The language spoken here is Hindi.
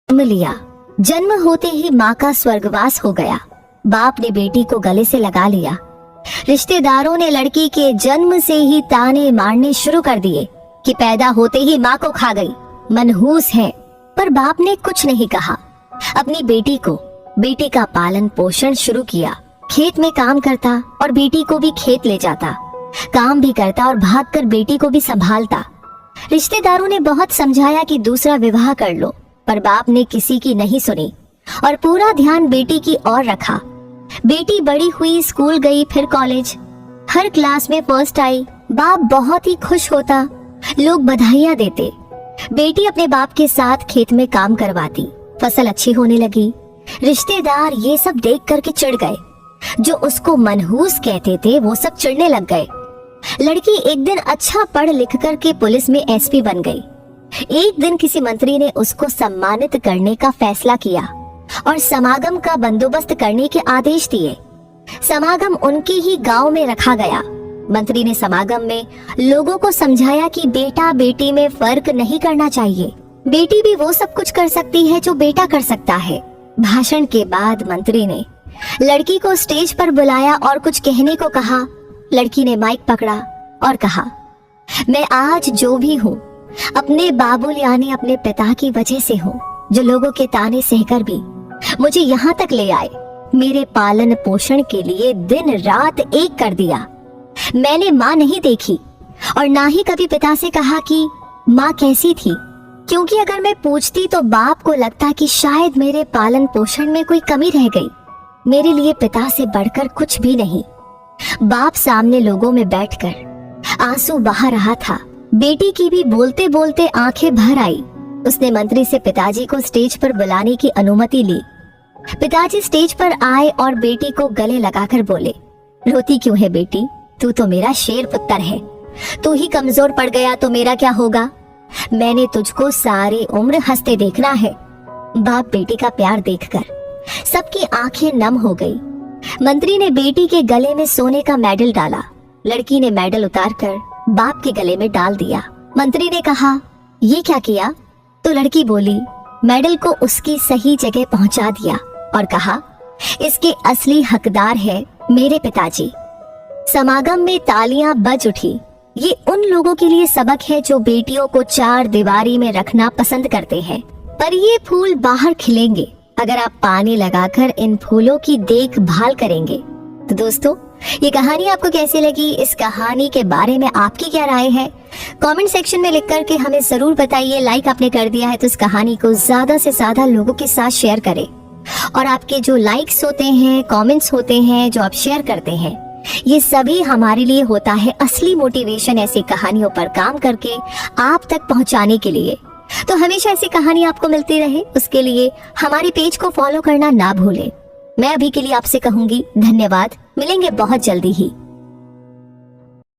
जन्म लिया। जन्म होते ही माँ का स्वर्गवास हो गया। बाप ने बेटी को गले से लगा लिया। रिश्तेदारों ने लड़की के जन्म से ही ताने मारने शुरू कर दिए कि पैदा होते ही माँ को खा गई, मनहूस है। पर बाप ने कुछ नहीं कहा। अपनी बेटी का पालन पोषण शुरू किया। खेत में काम करता और बेटी को भी खेत ले जाता, काम भी करता और भागकर बेटी को भी संभालता। रिश्तेदारों ने बहुत समझाया कि दूसरा विवाह कर लो, पर बाप ने किसी की नहीं सुनी और पूरा ध्यान बेटी की ओर रखा। बेटी बड़ी हुई, स्कूल गई, फिर कॉलेज, हर क्लास में फर्स्ट आई। बाप बहुत ही खुश होता, लोग बधाइयां देते। बेटी अपने बाप के साथ खेत में काम करवाती, फसल अच्छी होने लगी। रिश्तेदार ये सब देख करके चिढ़ गए। जो उसको मनहूस कहते थे वो सब चिढ़ने लग गए। लड़की एक दिन अच्छा पढ़ लिख करके पुलिस में एसपी बन गई। एक दिन किसी मंत्री ने उसको सम्मानित करने का फैसला किया और समागम का बंदोबस्त करने के आदेश दिए। समागम उनके ही गांव में रखा गया। मंत्री ने समागम में लोगों को समझाया कि बेटा बेटी में फर्क नहीं करना चाहिए, बेटी भी वो सब कुछ कर सकती है जो बेटा कर सकता है। भाषण के बाद मंत्री ने लड़की को स्टेज पर बुलाया और कुछ कहने को कहा। लड़की ने माइक पकड़ा और कहा, मैं आज जो भी हूँ अपने बाबुल यानी अपने पिता की वजह से हूँ, जो लोगों के ताने सहकर भी मुझे यहाँ तक ले आए, मेरे पालन पोषण के लिए दिन रात एक कर दिया। मैंने माँ नहीं देखी और ना ही कभी पिता से कहा कि माँ कैसी थी, क्योंकि अगर मैं पूछती तो बाप को लगता कि शायद मेरे पालन पोषण में कोई कमी रह गई। मेरे लिए पिता से बढ़कर कुछ भी नहीं। बाप सामने लोगों में बैठकर आंसू बहा रहा था। बेटी की भी बोलते बोलते आंखें भर आई। उसने मंत्री से पिताजी को स्टेज पर बुलाने की अनुमति ली। पिताजी स्टेज पर आए और बेटी को गले लगाकर बोले, रोती क्यों है बेटी, तू तो मेरा शेर पुत्र है। तू ही कमजोर पड़ गया तो मेरा क्या होगा। मैंने तुझको सारी उम्र हंसते देखना है। बाप बेटी का प्यार देखकर सबकी आंखें नम हो गई। मंत्री ने बेटी के गले में सोने का मेडल डाला। लड़की ने मेडल उतारकर बाप के गले में डाल दिया। मंत्री ने कहा, ये क्या किया? तो लड़की बोली, मेडल को उसकी सही जगह पहुंचा दिया और कहा, इसके असली हकदार है मेरे पिताजी। समागम में तालियां बज उठी। ये उन लोगों के लिए सबक है जो बेटियों को चार दीवारी में रखना पसंद करते हैं। पर ये फूल बाहर खिलेंगे अगर आप पानी लगाकर इन फूलों की देखभाल करेंगे। तो दोस्तों, ये कहानी आपको कैसी लगी? इस कहानी के बारे में आपकी क्या राय है? कमेंट सेक्शन में लिख करके हमें जरूर बताइए। लाइक आपने कर दिया है तो इस कहानी को ज्यादा से ज्यादा लोगों के साथ शेयर करें। और आपके जो लाइक्स होते हैं, कमेंट्स होते हैं, जो आप शेयर करते हैं, ये सभी हमारे लिए होता है असली मोटिवेशन ऐसी कहानियों पर काम करके आप तक पहुंचाने के लिए। तो हमेशा ऐसी कहानी आपको मिलती रहे, उसके लिए हमारे पेज को फॉलो करना ना भूलें। मैं अभी के लिए आपसे कहूंगी धन्यवाद। मिलेंगे बहुत जल्दी ही।